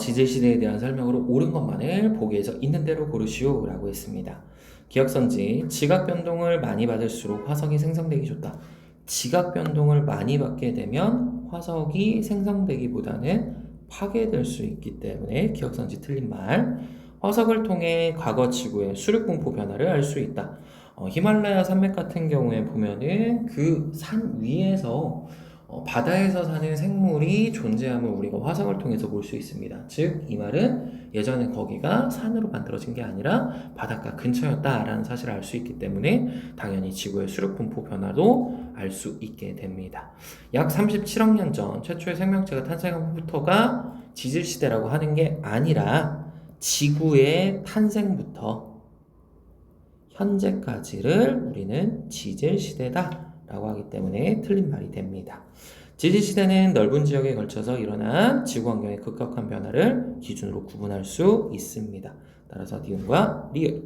지질시대에 대한 설명으로 옳은 것만을 보기에서 있는 대로 고르시오 라고 했습니다. 기억선지, 지각 변동을 많이 받을수록 화석이 생성되기 좋다. 지각 변동을 많이 받게 되면 화석이 생성되기보다는 파괴될 수 있기 때문에 기억선지 틀린 말. 화석을 통해 과거 지구의 수륙 분포 변화를 알 수 있다. 히말라야 산맥 같은 경우에 보면은 그 산 위에서 바다에서 사는 생물이 존재함을 우리가 화석을 통해서 볼 수 있습니다. 즉, 이 말은 예전에 거기가 산으로 만들어진 게 아니라 바닷가 근처였다라는 사실을 알 수 있기 때문에 당연히 지구의 수륙 분포 변화도 알 수 있게 됩니다. 약 37억 년 전 최초의 생명체가 탄생한 후부터가 지질시대라고 하는 게 아니라 지구의 탄생부터 현재까지를 우리는 지질시대다 라고 하기 때문에 틀린 말이 됩니다. 지질시대는 넓은 지역에 걸쳐서 일어난 지구 환경의 급격한 변화를 기준으로 구분할 수 있습니다. 따라서 니은과 리을.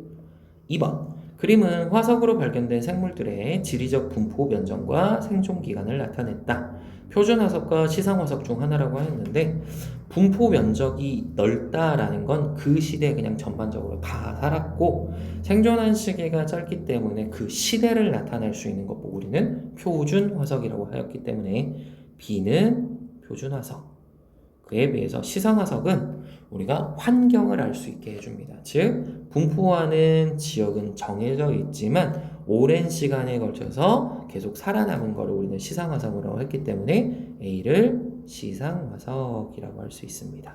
2번. 그림은 화석으로 발견된 생물들의 지리적 분포 변정과 생존 기간을 나타냈다. 표준 화석과 시상 화석 중 하나라고 하였는데 분포 면적이 넓다라는 건 그 시대에 그냥 전반적으로 다 살았고 생존한 시기가 짧기 때문에 그 시대를 나타낼 수 있는 것 보고 우리는 표준 화석이라고 하였기 때문에 B는 표준 화석. 그에 비해서 시상 화석은 우리가 환경을 알 수 있게 해줍니다. 즉 분포하는 지역은 정해져 있지만 오랜 시간에 걸쳐서 계속 살아남은 것을 우리는 시상 화석으로 했기 때문에 A를 시상 화석이라고 할 수 있습니다.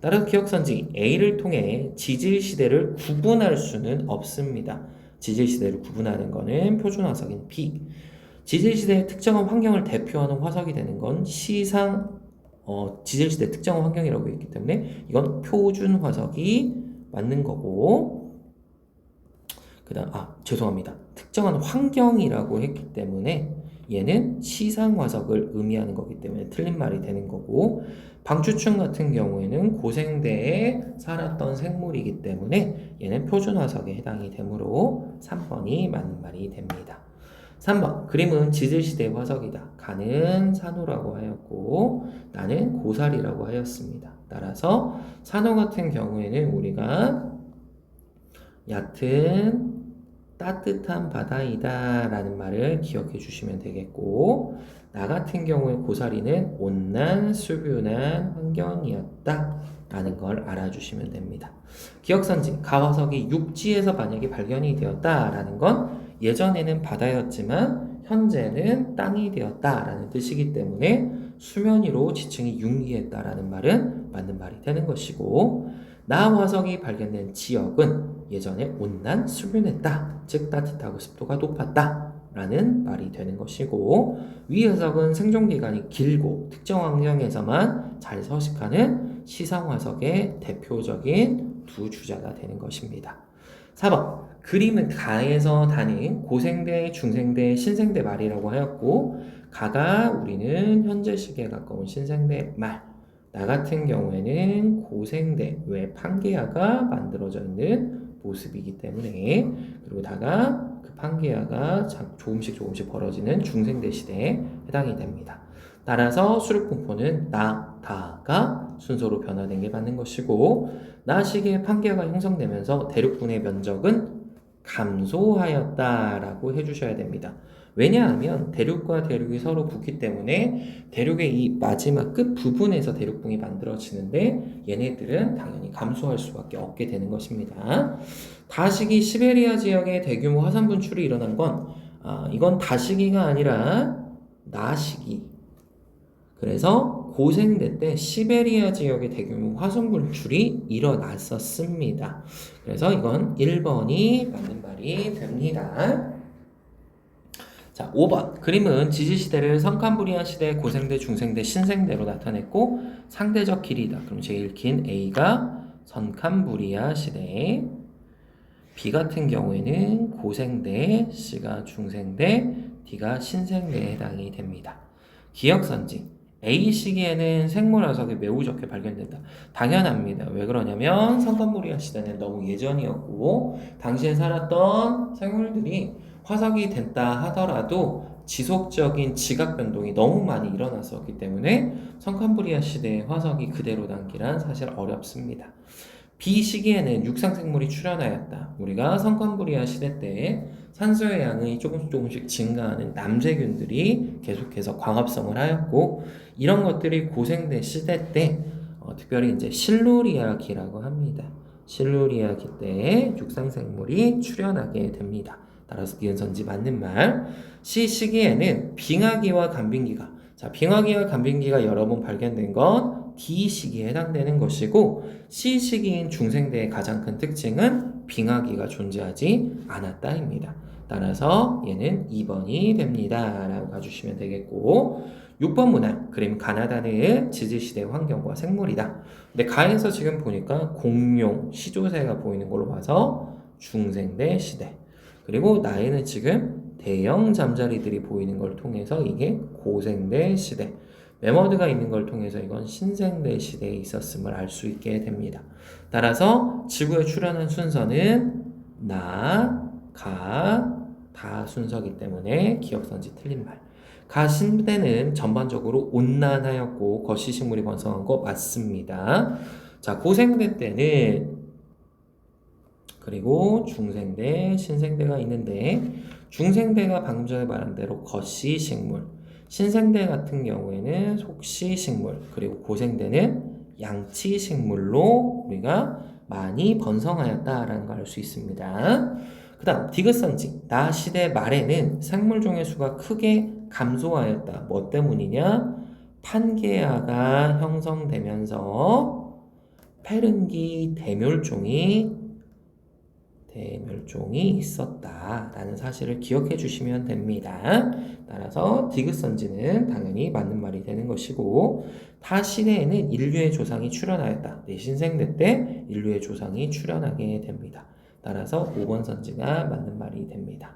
따라서 기억선지 A를 통해 지질 시대를 구분할 수는 없습니다. 지질 시대를 구분하는 것은 표준 화석인 B. 지질 시대의 특정한 환경을 대표하는 화석이 되는 건 지질시대 특정 환경이라고 했기 때문에 이건 표준 화석이 맞는 거고 죄송합니다. 특정한 환경이라고 했기 때문에 얘는 시상 화석을 의미하는 거기 때문에 틀린 말이 되는 거고 방추충 같은 경우에는 고생대에 살았던 생물이기 때문에 얘는 표준 화석에 해당이 되므로 3번이 맞는 말이 됩니다. 3번. 그림은 지질시대의 화석이다. 가는 산호라고 하였고 나는 고사리라고 하였습니다. 따라서 산호 같은 경우에는 우리가 얕은 따뜻한 바다이다 라는 말을 기억해 주시면 되겠고 나 같은 경우에 고사리는 온난 수뷰난 환경이었다 라는 걸 알아주시면 됩니다. 기억선지 가화석이 육지에서 만약에 발견이 되었다 라는 건 예전에는 바다였지만 현재는 땅이 되었다라는 뜻이기 때문에 수면 위로 지층이 융기했다라는 말은 맞는 말이 되는 것이고 나 화석이 발견된 지역은 예전에 온난 수분했다, 즉 따뜻하고 습도가 높았다 라는 말이 되는 것이고 위 화석은 생존기간이 길고 특정 환경에서만 잘 서식하는 시상 화석의 대표적인 두 주자가 되는 것입니다. 4번. 그림은 가에서 다닌 고생대, 중생대, 신생대 말이라고 하였고 가가 우리는 현재 시기에 가까운 신생대 말 나 같은 경우에는 고생대, 왜 판게아가 만들어져 있는 모습이기 때문에 그리고 다가 그 판게아가 조금씩 벌어지는 중생대 시대에 해당이 됩니다. 따라서 수륙분포는 나, 다가 순서로 변화된 게 맞는 것이고 나 시기에 판게아가 형성되면서 대륙분의 면적은 감소하였다라고 해주셔야 됩니다. 왜냐하면 대륙과 대륙이 서로 붙기 때문에 대륙의 이 마지막 끝 부분에서 대륙붕이 만들어지는데 얘네들은 당연히 감소할 수밖에 없게 되는 것입니다. 다시기 시베리아 지역의 대규모 화산 분출이 일어난 건 이건 다시기가 아니라 나시기. 그래서 고생대 때 시베리아 지역의 대규모 화산 분출이 일어났었습니다. 그래서 이건 1번이 맞는 말이 됩니다. 자, 5번. 그림은 지질시대를 성캄브리안 시대, 고생대, 중생대, 신생대로 나타냈고 상대적 길이다. 그럼 제일 긴 A가 성캄브리아 시대, B 같은 경우에는 고생대, C가 중생대, D가 신생대에 해당이 됩니다. 기억선지. A 시기에는 생물 화석이 매우 적게 발견된다. 당연합니다. 왜 그러냐면 성캄브리아 시대는 너무 예전이었고 당시에 살았던 생물들이 화석이 됐다 하더라도 지속적인 지각 변동이 너무 많이 일어났었기 때문에 성캄브리아 시대의 화석이 그대로 남기란 사실 어렵습니다. B 시기에는 육상생물이 출현하였다. 우리가 성캄브리아 시대 때 산소의 양이 조금씩 증가하는 남세균들이 계속해서 광합성을 하였고, 이런 것들이 고생대 시대 때 특별히 이제 실루리아기라고 합니다. 실루리아기 때 육상생물이 출현하게 됩니다. 따라서 니은선지 맞는 말. C 시기에는 빙하기와 간빙기가, 자, 빙하기와 간빙기가 여러 번 발견된 건 D 시기에 해당되는 것이고, C 시기인 중생대의 가장 큰 특징은 빙하기가 존재하지 않았다입니다. 따라서 얘는 2번이 됩니다 라고 가주시면 되겠고, 6번 문항, 그림 가나다는 지질시대 환경과 생물이다. 근데 가에서 지금 보니까 공룡, 시조새가 보이는 걸로 봐서 중생대 시대, 그리고 나에는 지금 대형 잠자리들이 보이는 걸 통해서 이게 고생대 시대, 메머드가 있는 걸 통해서 이건 신생대 시대에 있었음을 알 수 있게 됩니다. 따라서 지구에 출현한 순서는 나, 가, 다 순서이기 때문에 기억선지 틀린 말. 가 시대는 전반적으로 온난하였고 거시식물이 번성한 거 맞습니다. 자, 고생대 때는, 그리고 중생대, 신생대가 있는데, 중생대가 방금 전에 말한 대로 거시식물, 신생대 같은 경우에는 속시식물, 그리고 고생대는 양치식물로 우리가 많이 번성하였다라는 걸 알 수 있습니다. 그 다음 디귿선지, 나 시대 말에는 생물종의 수가 크게 감소하였다. 뭐 때문이냐? 판게아가 형성되면서 페른기 대멸종이 있었다라는 사실을 기억해 주시면 됩니다. 따라서 디귿선지는 당연히 맞는 말이 되는 것이고, 타 시대에는 인류의 조상이 출현하였다. 네, 신생대 때 인류의 조상이 출현하게 됩니다. 따라서 5번 선지가 맞는 말이 됩니다.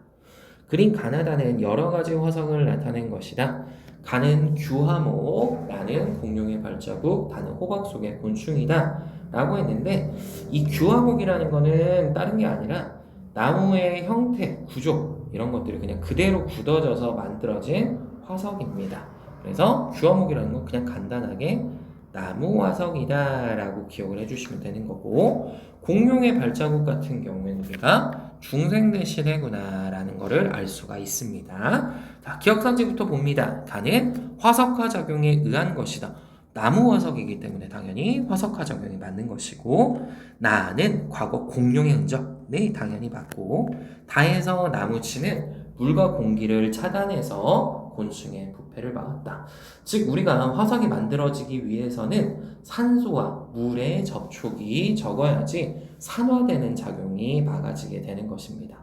그린 가나다는 여러 가지 화성을 나타낸 것이다. 가는 규하목, 나는 공룡의 발자국, 다는 호박 속의 곤충이다 라고 했는데, 이 규하목이라는 거는 다른 게 아니라 나무의 형태, 구조 이런 것들이 그냥 그대로 굳어져서 만들어진 화석입니다. 그래서 규하목이라는 건 그냥 간단하게 나무 화석이다 라고 기억을 해주시면 되는 거고, 공룡의 발자국 같은 경우에는 우리가 중생대 시대구나 라는 거를 알 수가 있습니다. 자, 기억선지부터 봅니다. 가는 화석화 작용에 의한 것이다. 나무 화석이기 때문에 당연히 화석화 작용이 맞는 것이고, 나는 과거 공룡의 흔적, 네, 당연히 맞고, 다에서 나무치는 물과 공기를 차단해서 곤충의 부패를 막았다. 즉 우리가 화석이 만들어지기 위해서는 산소와 물의 접촉이 적어야지 산화되는 작용이 막아지게 되는 것입니다.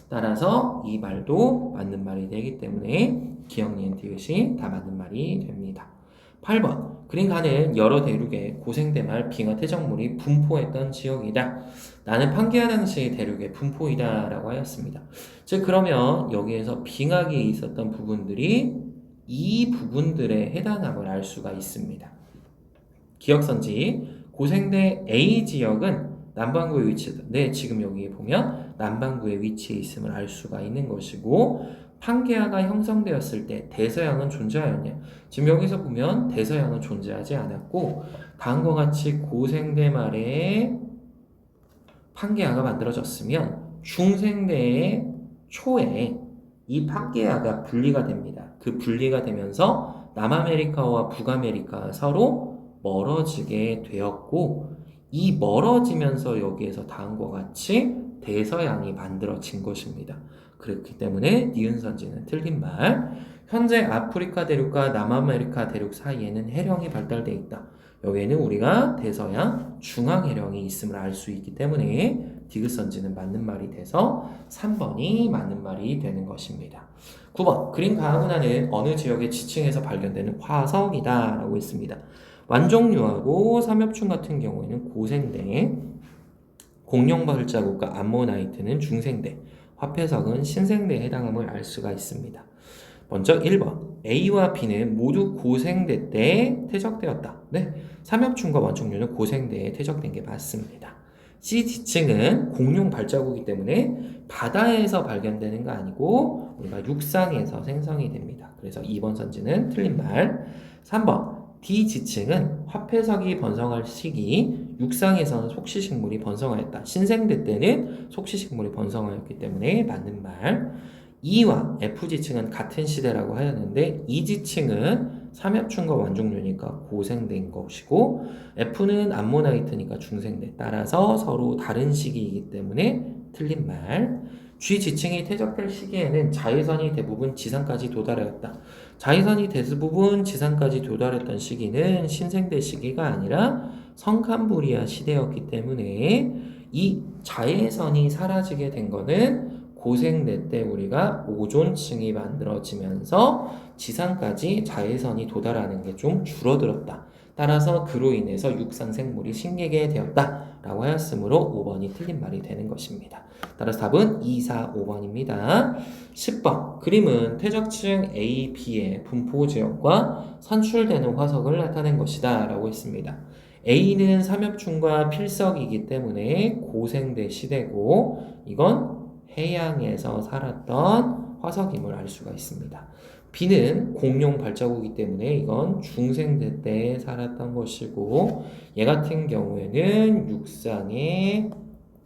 따라서 이 말도 맞는 말이 되기 때문에 기억, 니은, 디귿이 다 맞는 말이 됩니다. 8번, 그린 가는 여러 대륙의 고생대 말 빙하 퇴적물이 분포했던 지역이다. 나는 판게아 당시 대륙의 분포이다 라고 하였습니다. 즉 그러면 여기에서 빙하기에 있었던 부분들이 이 부분들에 해당함을 알 수가 있습니다. 기억선지, 고생대 A 지역은 남반구에 위치했다. 네, 지금 여기 보면 남반구에 위치해 있음을 알 수가 있는 것이고, 판게아가 형성되었을 때 대서양은 존재하였냐? 지금 여기서 보면 대서양은 존재하지 않았고, 다음과 같이 고생대 말에 판게아가 만들어졌으면 중생대의 초에 이 판게아가 분리가 됩니다. 그 분리가 되면서 남아메리카와 북아메리카 서로 멀어지게 되었고, 이 멀어지면서 여기에서 다음과 같이 대서양이 만들어진 것입니다. 그렇기 때문에 니은선지는 틀린 말. 현재 아프리카 대륙과 남아메리카 대륙 사이에는 해령이 발달되어 있다. 여기에는 우리가 대서양 중앙해령이 있음을 알 수 있기 때문에 디귿선지는 맞는 말이 돼서 3번이 맞는 말이 되는 것입니다. 9번, 그린 가하구나는 어느 지역의 지층에서 발견되는 화석이다 라고 했습니다. 완종류하고 삼엽충 같은 경우에는 고생대, 공룡발자국과 암모나이트는 중생대, 화폐석은 신생대에 해당함을 알 수가 있습니다. 먼저 1번, A와 B는 모두 고생대 때 퇴적되었다. 네, 삼엽충과 완종류는 고생대에 퇴적된 게 맞습니다. C 지층은 공룡 발자국이기 때문에 바다에서 발견되는 거 아니고 우리가 육상에서 생성이 됩니다. 그래서 2번 선지는 틀린 말. 3번 D 지층은 화폐석이 번성할 시기 육상에서는 속시식물이 번성하였다. 신생대 때는 속시식물이 번성하였기 때문에 맞는 말. E와 F 지층은 같은 시대라고 하였는데 E 지층은 삼엽충과 완종류니까 고생대인 것이고 F는 암모나이트니까 중생대. 따라서 서로 다른 시기이기 때문에 틀린 말. G 지층이 퇴적될 시기에는 자외선이 대부분 지상까지 도달하였다. 자외선이 대부분 지상까지 도달했던 시기는 신생대 시기가 아니라 성캄브리아 시대였기 때문에 이 자외선이 사라지게 된 거는 고생대 때 우리가 오존층이 만들어지면서 지상까지 자외선이 도달하는 게 좀 줄어들었다. 따라서 그로 인해서 육상 생물이 생기게 되었다 라고 하였으므로 5번이 틀린 말이 되는 것입니다. 따라서 답은 2, 4, 5번입니다. 10번 그림은 퇴적층 A, B의 분포 지역과 산출되는 화석을 나타낸 것이다 라고 했습니다. A는 삼엽충과 필석이기 때문에 고생대 시대고 이건 해양에서 살았던 화석임을 알 수가 있습니다. B는 공룡 발자국이기 때문에 이건 중생대 때 살았던 것이고 얘 같은 경우에는 육상에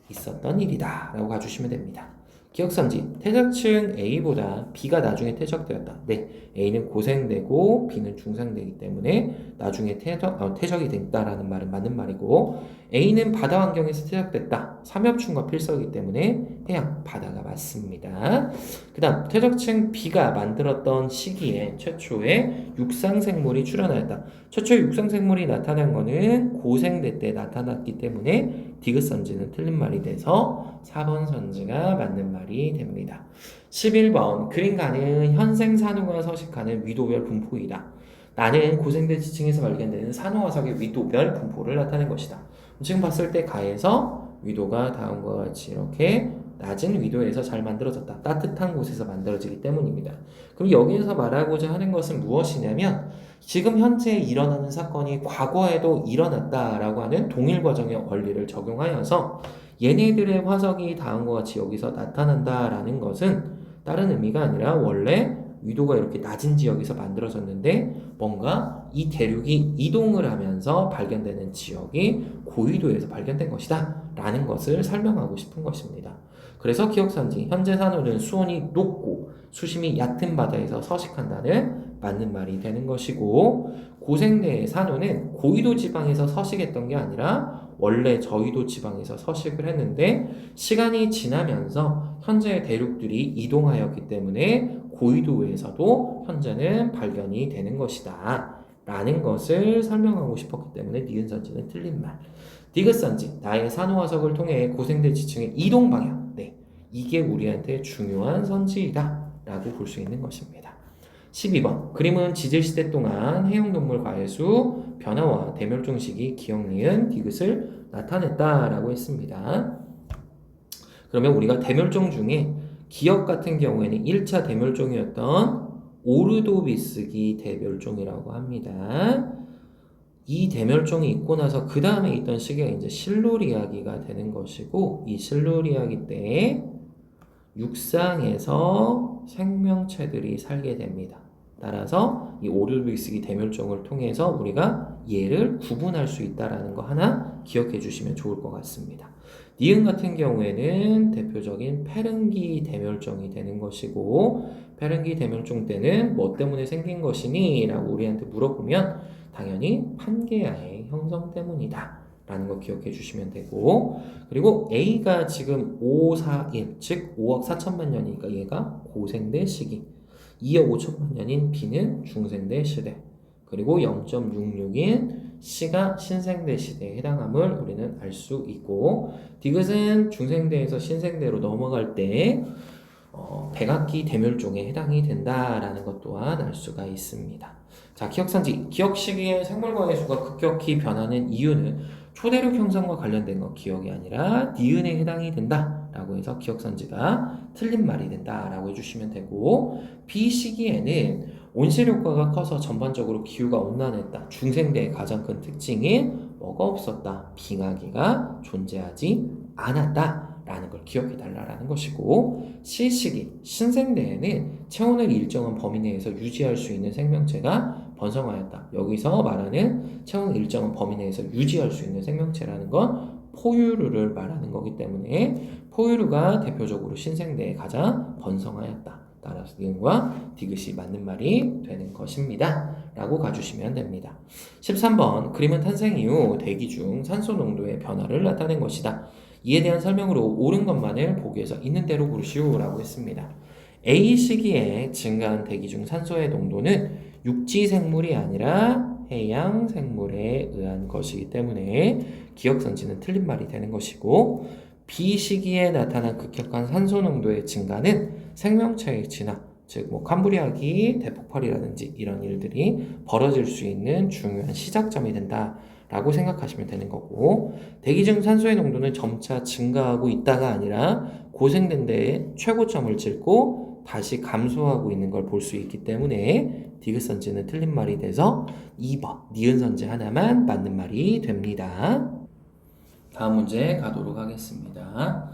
있었던 일이다 라고 가주시면 됩니다. 기억선지 퇴적층 A보다 B가 나중에 퇴적되었다. 네, A는 고생되고 B는 중생되기 때문에 나중에 퇴적이 됐다라는 말은 맞는 말이고 A는 바다 환경에서 퇴적됐다. 삼엽충과 필석이기 때문에 해양, 바다가 맞습니다. 그 다음 퇴적층 B가 만들었던 시기에 최초의 육상생물이 출현하였다. 최초의 육상생물이 나타난 거는 고생대 때 나타났기 때문에 디귿선지는 틀린 말이 돼서 4번 선지가 맞는 말이 됩니다. 11번 그림가는 현생 산호가 서식하는 위도별 분포이다. 나는 고생대 지층에서 발견되는 산호화석의 위도별 분포를 나타낸 것이다. 지금 봤을 때 가에서 위도가 다음과 같이 이렇게 낮은 위도에서 잘 만들어졌다. 따뜻한 곳에서 만들어지기 때문입니다. 그럼 여기에서 말하고자 하는 것은 무엇이냐면 지금 현재 일어나는 사건이 과거에도 일어났다라고 하는 동일 과정의 원리를 적용하여서 얘네들의 화석이 다음과 같이 여기서 나타난다라는 것은 다른 의미가 아니라 원래 위도가 이렇게 낮은 지역에서 만들어졌는데 뭔가 이 대륙이 이동을 하면서 발견되는 지역이 고위도에서 발견된 것이다 라는 것을 설명하고 싶은 것입니다. 그래서 기억선지 현재 산호는 수온이 높고 수심이 얕은 바다에서 서식한다는 맞는 말이 되는 것이고 고생대의 산호는 고위도 지방에서 서식했던 게 아니라 원래 저위도 지방에서 서식을 했는데 시간이 지나면서 현재의 대륙들이 이동하였기 때문에 고위도에서도 현재는 발견이 되는 것이다 라는 것을 설명하고 싶었기 때문에 니은선지는 틀린 말. 디귿선지 나의 산호화석을 통해 고생대 지층의 이동 방향 이게 우리한테 중요한 선지이다 라고 볼 수 있는 것입니다. 12번 그림은 지질시대 동안 해양동물 과해수 변화와 대멸종 시기 기억, 니은, 디귿을 나타냈다 라고 했습니다. 그러면 우리가 대멸종 중에 기억 같은 경우에는 1차 대멸종이었던 오르도비스기 대멸종이라고 합니다. 이 대멸종이 있고 나서 그 다음에 있던 시기가 이제 실루리아기가 되는 것이고 이 실루리아기 때 육상에서 생명체들이 살게 됩니다. 따라서 이 오르도비스기 대멸종을 통해서 우리가 얘를 구분할 수 있다는 거 하나 기억해 주시면 좋을 것 같습니다. 니은 같은 경우에는 대표적인 페른기 대멸종이 되는 것이고 페른기 대멸종 때는 뭐 때문에 생긴 것이니? 라고 우리한테 물어보면 당연히 판게아의 형성 때문이다 라는 거 기억해 주시면 되고 그리고 A가 지금 541, 즉 5억 4천만 년이니까 얘가 고생대 시기 2억 5천만 년인 B는 중생대 시대 그리고 0.66인 C가 신생대 시대에 해당함을 우리는 알 수 있고 디귿은 중생대에서 신생대로 넘어갈 때 백악기 대멸종에 해당이 된다라는 것 또한 알 수가 있습니다. 자, 기억선지. 기억 시기에 생물과의 수가 급격히 변하는 이유는 초대륙 형성과 관련된 건 기억이 아니라 니은에 해당이 된다라고 해서 기억선지가 틀린 말이 된다라고 해주시면 되고 B 시기에는 온실효과가 커서 전반적으로 기후가 온난했다. 중생대의 가장 큰 특징인 뭐가 없었다. 빙하기가 존재하지 않았다. 라는 걸 기억해 달라라는 것이고, C시기 신생대에는 체온을 일정한 범위 내에서 유지할 수 있는 생명체가 번성하였다. 여기서 말하는 체온을 일정한 범위 내에서 유지할 수 있는 생명체라는 건 포유류를 말하는 거기 때문에 포유류가 대표적으로 신생대에 가장 번성하였다. 따라서 니은과 디귿이 맞는 말이 되는 것입니다. 라고 가주시면 됩니다. 13번 그림은 탄생 이후 대기 중 산소 농도의 변화를 나타낸 것이다. 이에 대한 설명으로 옳은 것만을 보기에서 있는 대로 고르시오 라고 했습니다. A 시기에 증가한 대기 중 산소의 농도는 육지 생물이 아니라 해양 생물에 의한 것이기 때문에 기억선지는 틀린 말이 되는 것이고, B 시기에 나타난 급격한 산소 농도의 증가는 생명체의 진화, 즉 캄브리아기, 대폭발이라든지 이런 일들이 벌어질 수 있는 중요한 시작점이 된다 라고 생각하시면 되는 거고, 대기 중 산소의 농도는 점차 증가하고 있다가 아니라 고생된 데에 최고점을 찍고 다시 감소하고 있는 걸 볼 수 있기 때문에 디귿선지는 틀린 말이 돼서 2번 니은선지 하나만 맞는 말이 됩니다. 다음 문제 가도록 하겠습니다.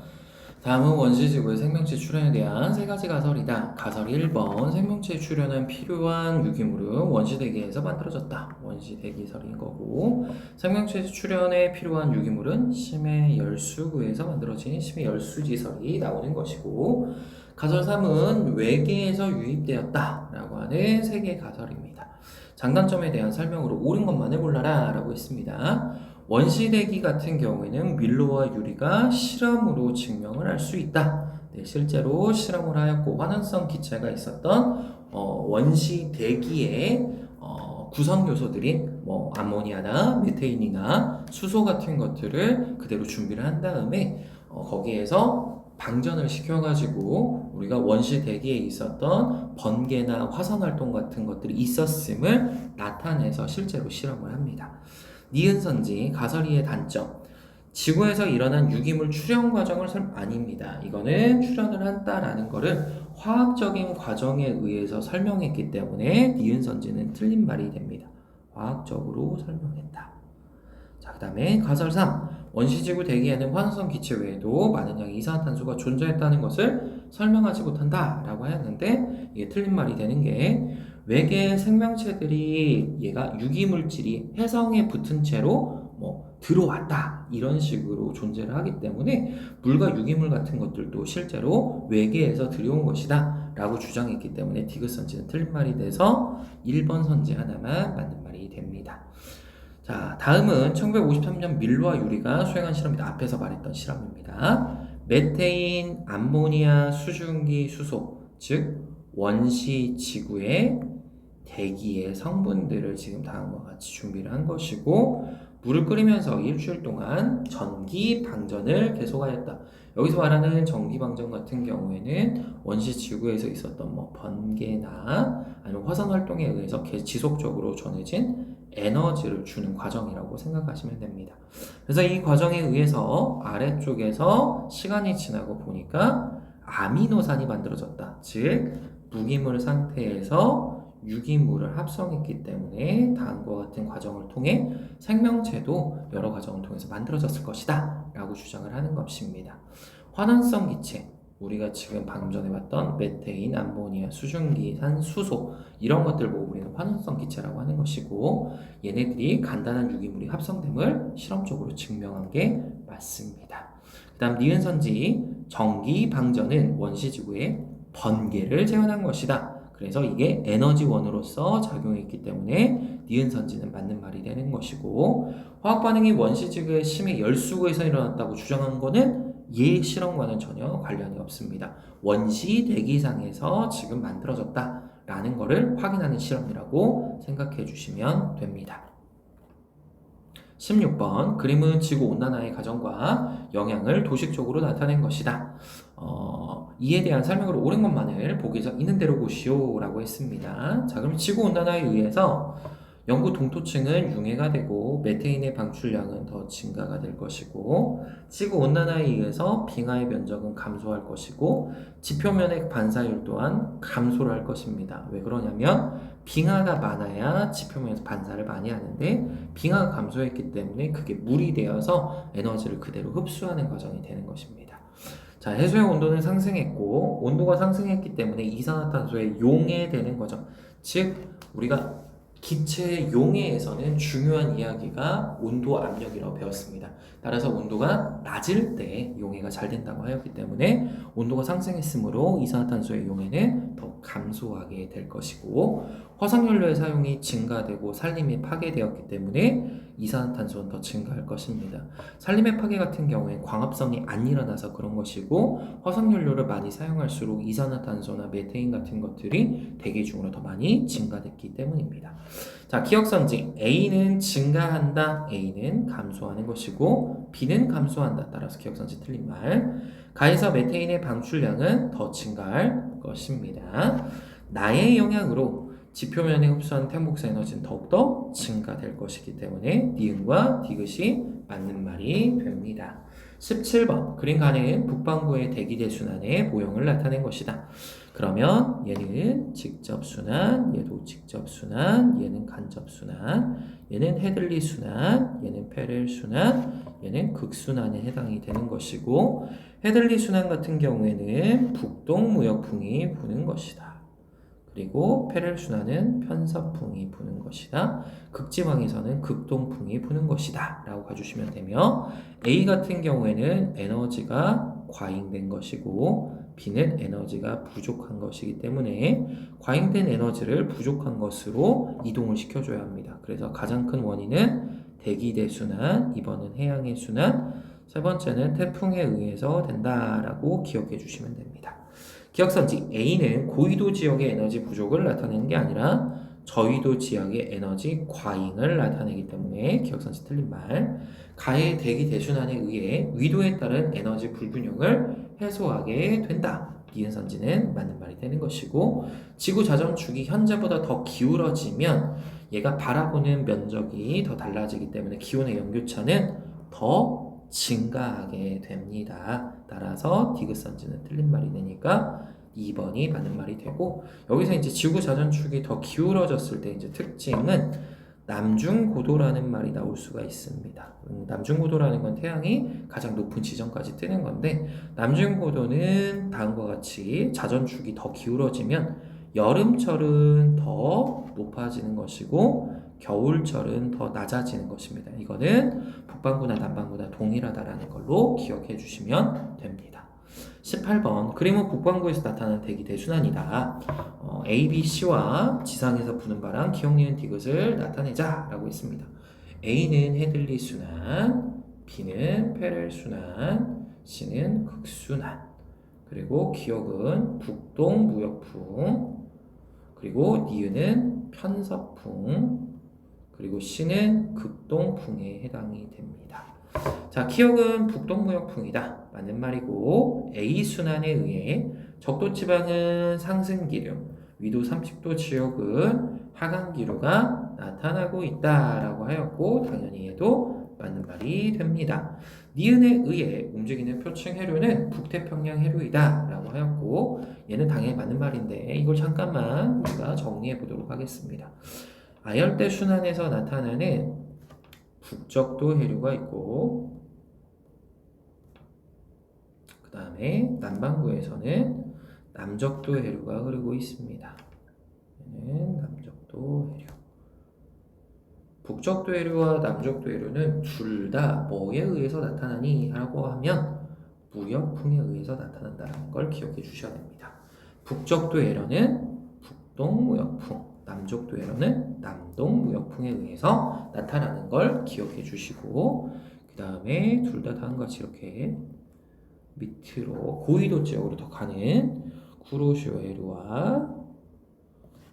다음은 원시지구의 생명체 출현에 대한 세 가지 가설이다. 가설 1번 생명체 출현은 필요한 유기물은 원시대기에서 만들어졌다. 원시대기설인 거고, 생명체 출현에 필요한 유기물은 심해 열수구에서 만들어진 심해 열수지설이 나오는 것이고, 가설 3은 외계에서 유입되었다 라고 하는 세 개의 가설입니다. 장단점에 대한 설명으로 옳은 것만을 골라라 라고 했습니다. 원시대기 같은 경우에는 밀로와 유리가 실험으로 증명을 할 수 있다. 네, 실제로 실험을 하였고 환원성 기체가 있었던 원시대기의 구성 요소들인 아모니아나 메테인이나 수소 같은 것들을 그대로 준비를 한 다음에 거기에서 방전을 시켜가지고 우리가 원시대기에 있었던 번개나 화산활동 같은 것들이 있었음을 나타내서 실제로 실험을 합니다. 니은선지 가설이의 단점, 지구에서 일어난 유기물 출현 과정을 아닙니다. 이거는 출현을 한다라는 거를 화학적인 과정에 의해서 설명했기 때문에 니은선지는 틀린 말이 됩니다. 화학적으로 설명했다. 자, 그 다음에 가설 3, 원시지구 대기에는 환원성 기체 외에도 많은 양의 이산화탄소가 존재했다는 것을 설명하지 못한다 라고 하였는데, 이게 틀린 말이 되는 게 외계 생명체들이 얘가 유기물질이 해성에 붙은 채로 들어왔다 이런 식으로 존재를 하기 때문에 물과 유기물 같은 것들도 실제로 외계에서 들여온 것이다 라고 주장했기 때문에 디귿선지는 틀린 말이 돼서 1번 선지 하나만 맞는 말이 됩니다. 자, 다음은 1953년 밀로와 유리가 수행한 실험이다. 앞에서 말했던 실험입니다. 메테인, 암모니아, 수증기, 수소, 즉 원시 지구의 대기의 성분들을 지금 다음과 같이 준비를 한 것이고, 물을 끓이면서 일주일 동안 전기 방전을 계속하였다. 여기서 말하는 전기 방전 같은 경우에는 원시 지구에서 있었던 번개나 아니면 화산 활동에 의해서 지속적으로 전해진 에너지를 주는 과정이라고 생각하시면 됩니다. 그래서 이 과정에 의해서 아래쪽에서 시간이 지나고 보니까 아미노산이 만들어졌다. 즉 무기물 상태에서 유기물을 합성했기 때문에 다음과 같은 과정을 통해 생명체도 여러 과정을 통해서 만들어졌을 것이다 라고 주장을 하는 것입니다. 환원성 기체, 우리가 지금 방금 전에 봤던 메테인, 암모니아, 수증기, 산, 수소 이런 것들 보고 우리는 환원성 기체라고 하는 것이고, 얘네들이 간단한 유기물이 합성됨을 실험적으로 증명한 게 맞습니다. 그 다음 니은선지, 전기 방전은 원시지구의 번개를 재현한 것이다. 그래서 이게 에너지원으로서 작용했기 때문에 니은선지는 맞는 말이 되는 것이고, 화학반응이 원시지구의 심해 열수구에서 일어났다고 주장한 거는 얘 실험과는 전혀 관련이 없습니다. 원시 대기상에서 지금 만들어졌다라는 거를 확인하는 실험이라고 생각해 주시면 됩니다. 16번 그림은 지구온난화의 가정과 영향을 도식적으로 나타낸 것이다. 이에 대한 설명으로 옳은 것만을 보기에서 있는 대로 보시오 라고 했습니다. 자, 그럼 지구온난화에 의해서 영구 동토층은 융해가 되고 메테인의 방출량은 더 증가가 될 것이고 지구 온난화에 의해서 빙하의 면적은 감소할 것이고 지표면의 반사율 또한 감소를 할 것입니다. 왜 그러냐면 빙하가 많아야 지표면에서 반사를 많이 하는데 빙하가 감소했기 때문에 그게 물이 되어서 에너지를 그대로 흡수하는 과정이 되는 것입니다. 자, 해수의 온도는 상승했고 온도가 상승했기 때문에 이산화탄소의 용해되는 과정, 즉 우리가 기체의 용해에서는 중요한 이야기가 온도 압력이라고 배웠습니다. 따라서 온도가 낮을 때 용해가 잘 된다고 하였기 때문에 온도가 상승했으므로 이산화탄소의 용해는 더 감소하게 될 것이고 화석연료의 사용이 증가되고 산림이 파괴되었기 때문에 이산화탄소는 더 증가할 것입니다. 산림의 파괴 같은 경우에 광합성이 안 일어나서 그런 것이고 화석연료를 많이 사용할수록 이산화탄소나 메테인 같은 것들이 대기 중으로 더 많이 증가됐기 때문입니다. 자, 기억선지 A는 증가한다, A는 감소하는 것이고 B는 감소한다. 따라서 기억선지 틀린 말. 가에서 메테인의 방출량은 더 증가할 것입니다. 나의 영향으로 지표면에 흡수한 태양복사 에너지는 더욱더 증가될 것이기 때문에 니은과 디귿이 맞는 말이 됩니다. 17번 그림 가는 북반구의 대기대순환의 모형을 나타낸 것이다. 그러면 얘는 직접순환, 얘도 직접순환, 얘는 간접순환, 얘는 헤들리 순환, 얘는 페렐 순환, 얘는 극순환에 해당이 되는 것이고 헤들리 순환 같은 경우에는 북동무역풍이 부는 것이다. 그리고 페렐 순환은 편서풍이 부는 것이다. 극지방에서는 극동풍이 부는 것이다 라고 가주시면 되며 A 같은 경우에는 에너지가 과잉된 것이고 B는 에너지가 부족한 것이기 때문에 과잉된 에너지를 부족한 것으로 이동을 시켜줘야 합니다. 그래서 가장 큰 원인은 대기대 순환, 2번은 해양의 순환, 세 번째는 태풍에 의해서 된다라고 기억해 주시면 됩니다. 기억선지 A는 고위도 지역의 에너지 부족을 나타내는 게 아니라 저위도 지역의 에너지 과잉을 나타내기 때문에 기억선지 틀린 말. 가의 대기 대순환에 의해 위도에 따른 에너지 불균형을 해소하게 된다. 니은선지는 맞는 말이 되는 것이고 지구 자전축이 현재보다 더 기울어지면 얘가 바라보는 면적이 더 달라지기 때문에 기온의 연교차는 더 증가하게 됩니다. 따라서 디귿선지는 틀린 말이 되니까 2번이 맞는 말이 되고 여기서 이제 지구 자전축이 더 기울어졌을 때 이제 특징은 남중고도라는 말이 나올 수가 있습니다. 남중고도라는 건 태양이 가장 높은 지점까지 뜨는 건데 남중고도는 다음과 같이 자전축이 더 기울어지면 여름철은 더 높아지는 것이고 겨울철은 더 낮아지는 것입니다. 이거는 북반구나 남반구나 동일하다라는 걸로 기억해 주시면 됩니다. 18번 그림은 북반구에서 나타나는 대기 대순환이다. A, B, C와 지상에서 부는 바람, 기억, 니은, 디귿을 나타내자 라고 했습니다. A는 헤들리 순환, B는 페렐 순환, C는 극순환, 그리고 기억은 북동 무역풍, 그리고 니은은 편서풍, 그리고 C는 극동풍에 해당이 됩니다. 자, 기억은 북동무역풍이다. 맞는 말이고 A순환에 의해 적도지방은 상승기류, 위도 30도 지역은 하강기류가 나타나고 있다라고 하였고 당연히 얘도 맞는 말이 됩니다. 니은에 의해 움직이는 표층 해류는 북태평양 해류이다 라고 하였고 얘는 당연히 맞는 말인데 이걸 잠깐만 우리가 정리해 보도록 하겠습니다. 아열대 순환에서 나타나는 북적도 해류가 있고 그 다음에 남반구에서는 남적도 해류가 흐르고 있습니다. 얘는 남적도 해류. 북적도 해류와 남적도 해류는 둘 다 뭐에 의해서 나타나니? 라고 하면 무역풍에 의해서 나타난다는 걸 기억해 주셔야 됩니다. 북적도 해류는 북동무역풍, 남적도 해류는 남동무역풍에 의해서 나타나는 걸 기억해 주시고 그 다음에 둘 다 다음과 같이 이렇게 밑으로 고위도 지역으로 더 가는 쿠로시오 해류와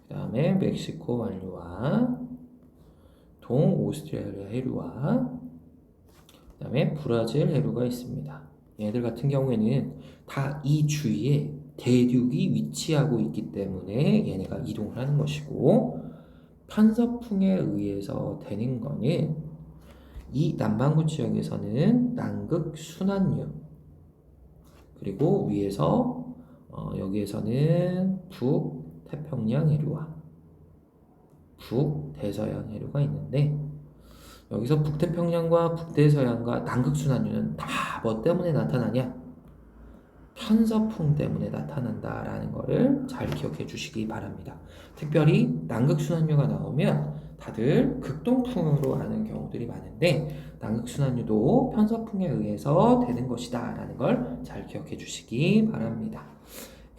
그 다음에 멕시코 만류와 동오스트레일리아 해류와 그 다음에 브라질 해류가 있습니다. 얘네들 같은 경우에는 다 이 주위에 대륙이 위치하고 있기 때문에 얘네가 이동을 하는 것이고 편서풍에 의해서 되는 거는 이 남반구 지역에서는 남극 순환류, 그리고 위에서 여기에서는 북태평양 해류와 북대서양 해류가 있는데, 여기서 북태평양과 북대서양과 남극순환류는 다 뭐 때문에 나타나냐? 편서풍 때문에 나타난다라는 거를 잘 기억해 주시기 바랍니다. 특별히 남극순환류가 나오면 다들 극동풍으로 아는 경우들이 많은데, 남극순환류도 편서풍에 의해서 되는 것이다 라는 걸 잘 기억해 주시기 바랍니다.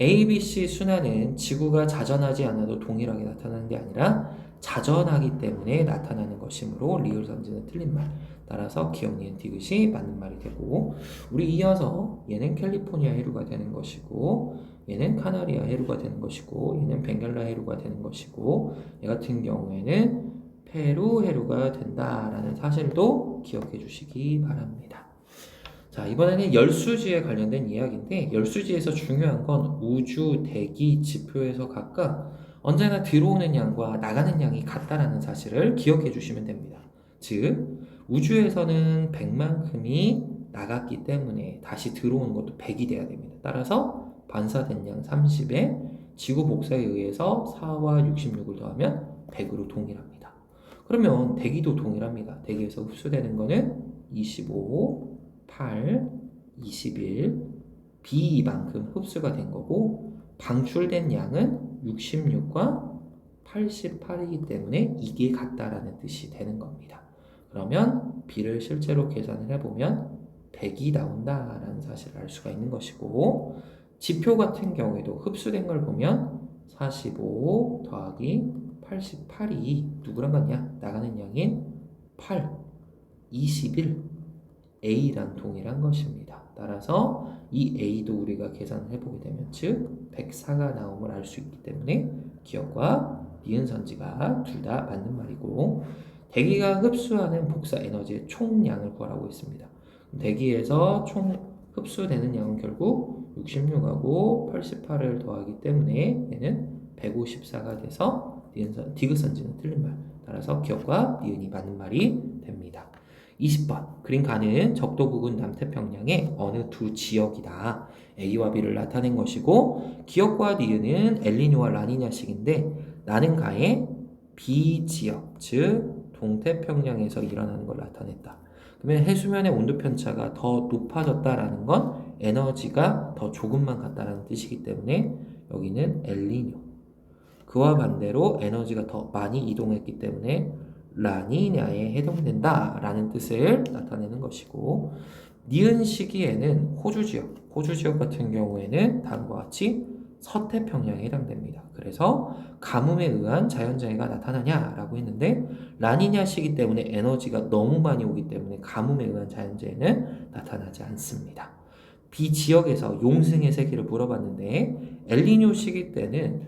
A, B, C 순환은 지구가 자전하지 않아도 동일하게 나타나는 게 아니라 자전하기 때문에 나타나는 것이므로 리을 선지는 틀린 말. 따라서 기억, 니은, 디귿이 맞는 말이 되고, 우리 이어서 얘는 캘리포니아 해류가 되는 것이고, 얘는 카나리아 해류가 되는 것이고, 얘는 벵갈라 해류가 되는 것이고, 얘 같은 경우에는 페루 해류가 된다라는 사실도 기억해 주시기 바랍니다. 자, 이번에는 열수지에 관련된 이야기인데, 열수지에서 중요한 건 우주, 대기, 지표에서 각각 언제나 들어오는 양과 나가는 양이 같다라는 사실을 기억해 주시면 됩니다. 즉, 우주에서는 100만큼이 나갔기 때문에 다시 들어오는 것도 100이 돼야 됩니다. 따라서 반사된 양 30에 지구 복사에 의해서 4와 66을 더하면 100으로 동일합니다. 그러면 대기도 동일합니다. 대기에서 흡수되는 거는 25, 8, 21, B만큼 흡수가 된 거고, 방출된 양은 66과 88이기 때문에 이게 같다라는 뜻이 되는 겁니다. 그러면 B를 실제로 계산을 해보면 100이 나온다라는 사실을 알 수가 있는 것이고, 지표 같은 경우에도 흡수된 걸 보면 45 더하기 88이 누구랑 같냐? 나가는 양인 8, 21, A랑 동일한 것입니다. 따라서 이 A도 우리가 계산을 해보게 되면, 즉 104가 나옴을 알 수 있기 때문에 기억과 니은 선지가 둘 다 맞는 말이고, 대기가 흡수하는 복사 에너지의 총량을 구하라고 했습니다. 대기에서 총 흡수되는 양은 결국 66하고 88을 더하기 때문에 얘는 154가 돼서 디귿 선지는 틀린 말. 따라서 기억과 니은이 맞는 말이 됩니다. 20번 그림 가는 적도 부근 남태평양의 어느 두 지역이다. A와 B를 나타낸 것이고, 기억과 니은은 엘니뇨와 라니냐식인데, 나는 가의 B 지역, 즉 동태평양에서 일어나는 걸 나타냈다. 그러면 해수면의 온도 편차가 더 높아졌다라는 건 에너지가 더 조금만 갔다라는 뜻이기 때문에 여기는 엘니뇨. 그와 반대로 에너지가 더 많이 이동했기 때문에 라니냐에 해당된다라는 뜻을 나타내는 것이고, 니은 시기에는 호주 지역 같은 경우에는 다음과 같이 서태평양에 해당됩니다. 그래서 가뭄에 의한 자연재해가 나타나냐라고 했는데, 라니냐 시기 때문에 에너지가 너무 많이 오기 때문에 가뭄에 의한 자연재해는 나타나지 않습니다. B 지역에서 용승의 세기를 물어봤는데, 엘니뇨 시기 때는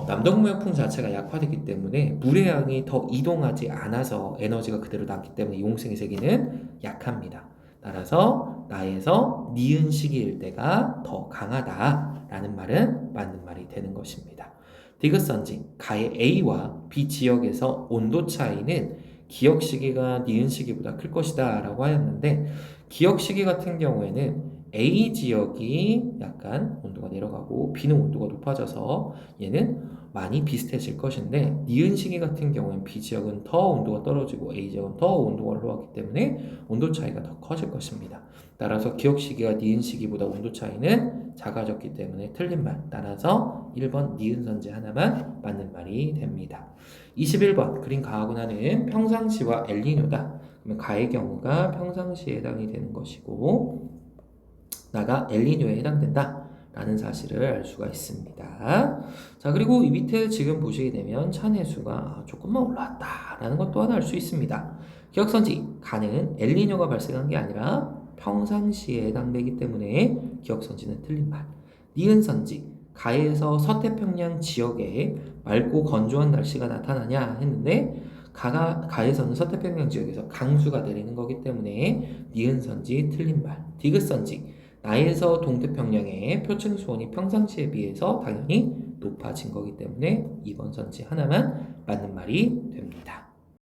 남동무역풍 자체가 약화되기 때문에 물의 양이 더 이동하지 않아서 에너지가 그대로 남기 때문에 용승의 세기는 약합니다. 따라서 나에서 니은 시기일 때가 더 강하다라는 말은 맞는 말이 되는 것입니다. 디귿선지 가의 A와 B 지역에서 온도 차이는 기역 시기가 니은 시기보다 클 것이다 라고 하였는데, 기역 시기 같은 경우에는 A 지역이 약간 온도가 내려가고 B는 온도가 높아져서 얘는 많이 비슷해질 것인데, 니은 시기 같은 경우엔 B 지역은 더 온도가 떨어지고 A 지역은 더 온도가 올라가기 때문에 온도 차이가 더 커질 것입니다. 따라서 기역 시기가 니은 시기보다 온도 차이는 작아졌기 때문에 틀린 말. 따라서 1번 니은 선지 하나만 맞는 말이 됩니다. 21번 그림 가하고 나는 평상시와 엘니뇨다. 그러면 가의 경우가 평상시에 해당이 되는 것이고, 나가 엘니뇨에 해당된다 라는 사실을 알 수가 있습니다. 자, 그리고 이 밑에 지금 보시게 되면 찬해수가 조금만 올라왔다 라는 것 또한 알 수 있습니다. 기억선지 가는 엘니뇨가 발생한 게 아니라 평상시에 해당되기 때문에 기억선지는 틀린 말. 니은선지 가에서 서태평양 지역에 맑고 건조한 날씨가 나타나냐 했는데, 가에서는 서태평양 지역에서 강수가 내리는 거기 때문에 니은선지 틀린 말. 디귿선지 나에서 동태평양의 표층 수온이 평상시에 비해서 당연히 높아진 거기 때문에 2번 선지 하나만 맞는 말이 됩니다.